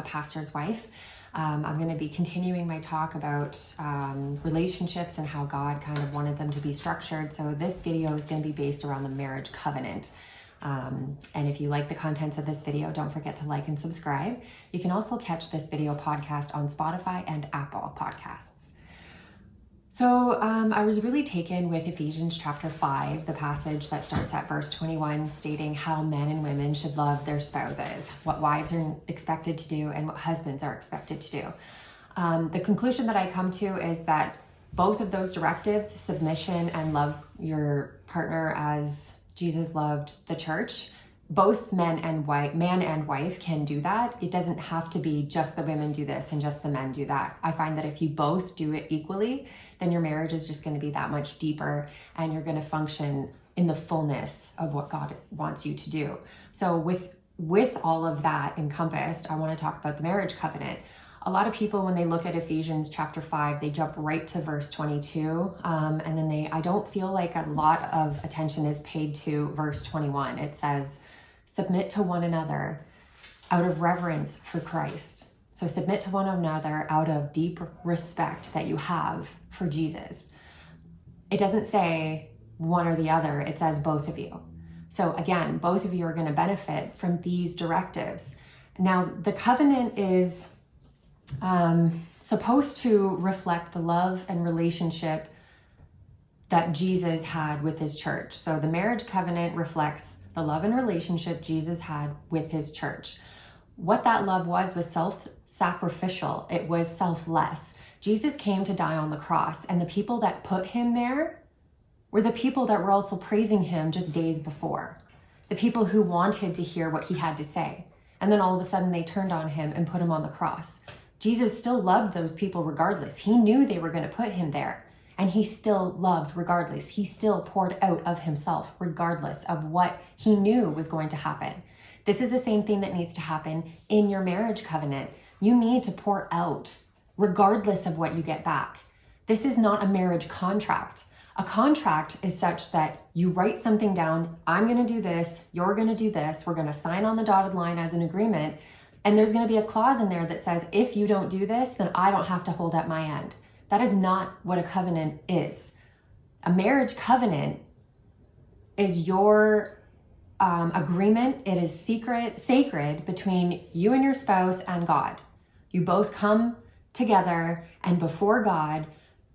pastor's wife. I'm going to be continuing my talk about relationships and how God kind of wanted them to be structured. So this video is going to be based around the marriage covenant. And if you like the contents of this video, don't forget to like and subscribe. You can also catch this video podcast on Spotify and Apple Podcasts. So I was really taken with Ephesians chapter 5, the passage that starts at verse 21, stating how men and women should love their spouses, what wives are expected to do, and what husbands are expected to do. The conclusion that I come to is that both of those directives, submission and love your partner as Jesus loved the church, both man and wife can do that. It doesn't have to be just the women do this and just the men do that. I find that if you both do it equally, then your marriage is just going to be that much deeper and you're going to function in the fullness of what God wants you to do. So with all of that encompassed, I want to talk about the marriage covenant. A lot of people, when they look at Ephesians chapter 5, they jump right to verse 22. And then I don't feel like a lot of attention is paid to verse 21. It says, submit to one another out of reverence for Christ. So submit to one another out of deep respect that you have for Jesus. It doesn't say one or the other, it says both of you. So again, both of you are going to benefit from these directives. Now, the covenant is supposed to reflect the love and relationship that Jesus had with his church. So the marriage covenant reflects the love and relationship Jesus had with his church. What that love was self-sacrificial. It was selfless. Jesus came to die on the cross, and the people that put him there were the people that were also praising him just days before. The people who wanted to hear what he had to say. And then all of a sudden they turned on him and put him on the cross. Jesus still loved those people regardless. He knew they were going to put him there. And he still loved regardless. He still poured out of himself regardless of what he knew was going to happen. This is the same thing that needs to happen in your marriage covenant. You need to pour out regardless of what you get back. This is not a marriage contract. A contract is such that you write something down. I'm going to do this. You're going to do this. We're going to sign on the dotted line as an agreement. And there's going to be a clause in there that says, if you don't do this, then I don't have to hold up my end. That is not what a covenant is. A marriage covenant is your agreement. It is sacred between you and your spouse and God. You both come together, and before God,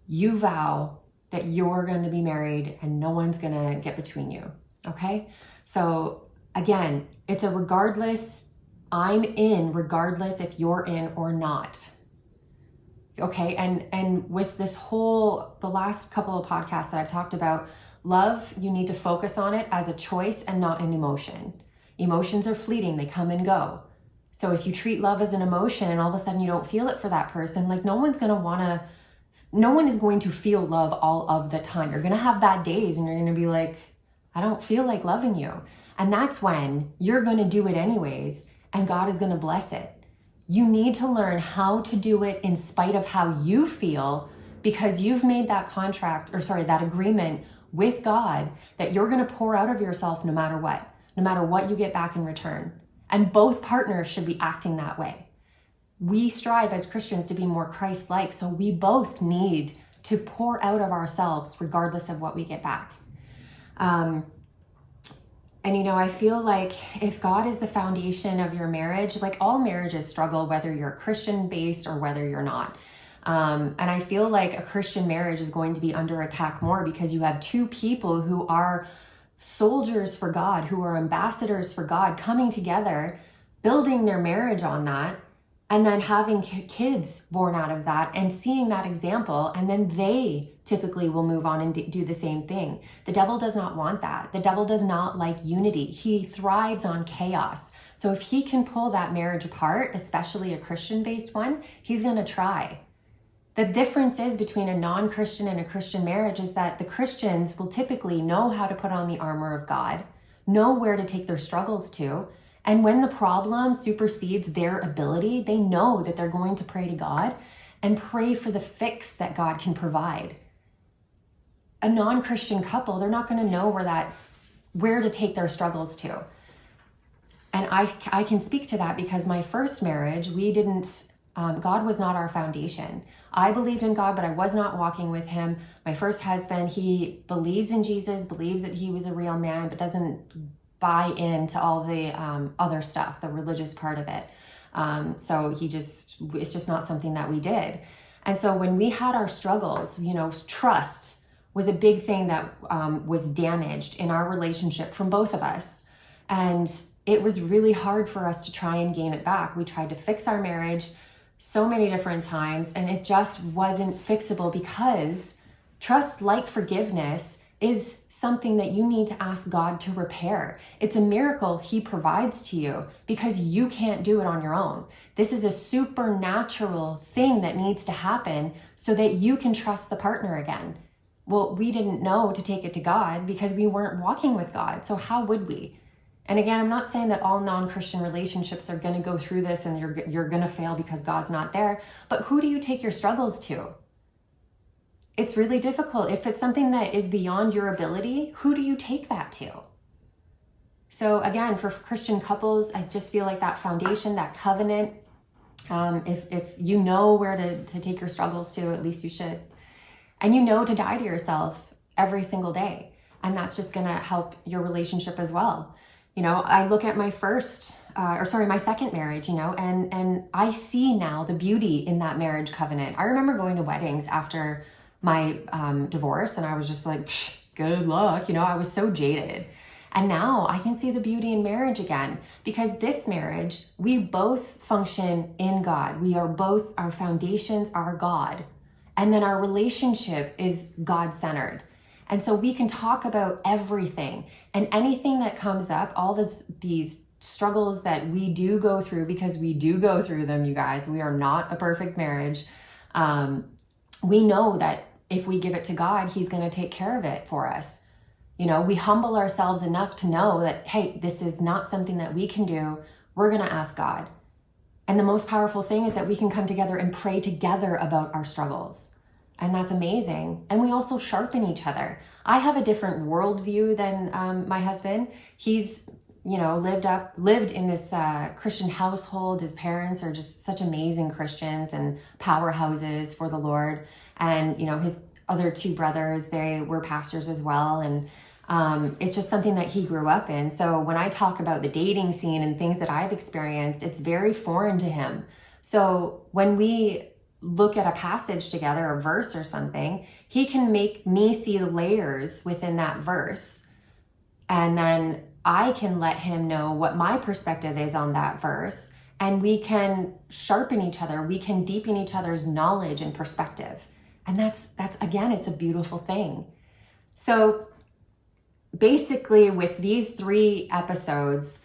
you vow that you're going to be married and no one's going to get between you. Okay? So again, it's a regardless. I'm in regardless if you're in or not. Okay, and with this the last couple of podcasts that I've talked about, love, you need to focus on it as a choice and not an emotion. Emotions are fleeting, they come and go. So if you treat love as an emotion and all of a sudden you don't feel it for that person, like no one is going to feel love all of the time. You're going to have bad days and you're going to be like, I don't feel like loving you. And that's when you're going to do it anyways, and God is going to bless it. You need to learn how to do it in spite of how you feel, because you've made that that agreement with God that you're going to pour out of yourself no matter what you get back in return. And both partners should be acting that way. We strive as Christians to be more Christ-like, so we both need to pour out of ourselves regardless of what we get back. And I feel like if God is the foundation of your marriage, like all marriages struggle, whether you're Christian based or whether you're not. And I feel like a Christian marriage is going to be under attack more because you have two people who are soldiers for God, who are ambassadors for God, coming together, building their marriage on that, and then having kids born out of that and seeing that example. And then they typically will move on and do the same thing. The devil does not want that. The devil does not like unity. He thrives on chaos. So if he can pull that marriage apart, especially a Christian-based one, he's going to try. The difference is between a non-Christian and a Christian marriage is that the Christians will typically know how to put on the armor of God, know where to take their struggles to, and when the problem supersedes their ability, they know that they're going to pray to God and pray for the fix that God can provide. A non-Christian couple, they're not going to know where to take their struggles to. And I can speak to that because my first marriage, God was not our foundation. I believed in God, but I was not walking with him. My first husband, he believes in Jesus, believes that he was a real man, but doesn't buy into all the other stuff, the religious part of it. So it's just not something that we did. And so when we had our struggles, trust was a big thing that was damaged in our relationship from both of us. And it was really hard for us to try and gain it back. We tried to fix our marriage so many different times, and it just wasn't fixable because trust, like forgiveness, is something that you need to ask God to repair. It's a miracle he provides to you because you can't do it on your own. This is a supernatural thing that needs to happen so that you can trust the partner again. Well, we didn't know to take it to God because we weren't walking with God. So how would we? And again, I'm not saying that all non-Christian relationships are going to go through this and you're going to fail because God's not there. But who do you take your struggles to? It's really difficult. If it's something that is beyond your ability, who do you take that to? So again, for Christian couples, I just feel like that foundation, that covenant, if you know where to take your struggles to, at least you should. And to die to yourself every single day. And that's just going to help your relationship as well. I look at my my second marriage, and I see now the beauty in that marriage covenant. I remember going to weddings after my divorce, and I was just like, good luck. I was so jaded. And now I can see the beauty in marriage again, because this marriage, we both function in God. Our foundations are God. And then our relationship is God-centered. And so we can talk about everything and anything that comes up, all these struggles that we do go through, because we do go through them, you guys. We are not a perfect marriage. We know that if we give it to God, he's going to take care of it for us. We humble ourselves enough to know that, hey, this is not something that we can do. We're going to ask God. And the most powerful thing is that we can come together and pray together about our struggles. And that's amazing. And we also sharpen each other. I have a different worldview than my husband. He's, lived in this Christian household. His parents are just such amazing Christians and powerhouses for the Lord. And, his other two brothers, they were pastors as well. And it's just something that he grew up in. So when I talk about the dating scene and things that I've experienced, it's very foreign to him. So when we look at a passage together, a verse or something, he can make me see the layers within that verse. And then I can let him know what my perspective is on that verse. And we can sharpen each other. We can deepen each other's knowledge and perspective. And that's again, it's a beautiful thing. So basically with these 3 episodes,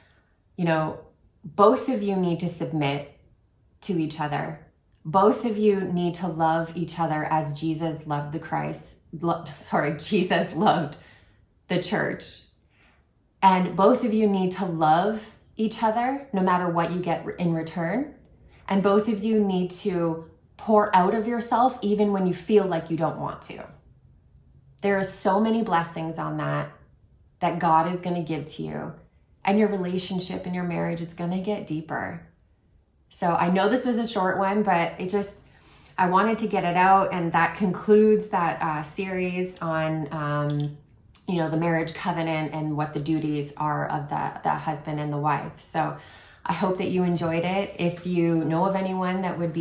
both of you need to submit to each other. Both of you need to love each other as Jesus loved Jesus loved the church. And both of you need to love each other no matter what you get in return. And both of you need to pour out of yourself even when you feel like you don't want to. There are so many blessings on that God is going to give to you. And your relationship and your marriage, it's going to get deeper. So I know this was a short one, but I wanted to get it out, and that concludes that series on, the marriage covenant and what the duties are of the husband and the wife. So I hope that you enjoyed it. If you know of anyone that would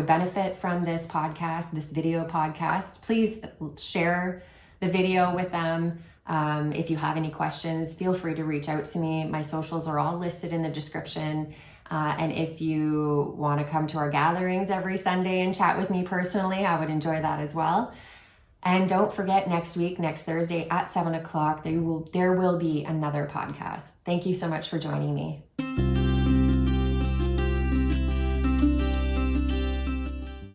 benefit from this podcast, this video podcast, please share the video with them. If you have any questions, feel free to reach out to me. My socials are all listed in the description. And if you want to come to our gatherings every Sunday and chat with me personally, I would enjoy that as well. And don't forget, next Thursday at 7:00, there will be another podcast. Thank you so much for joining me.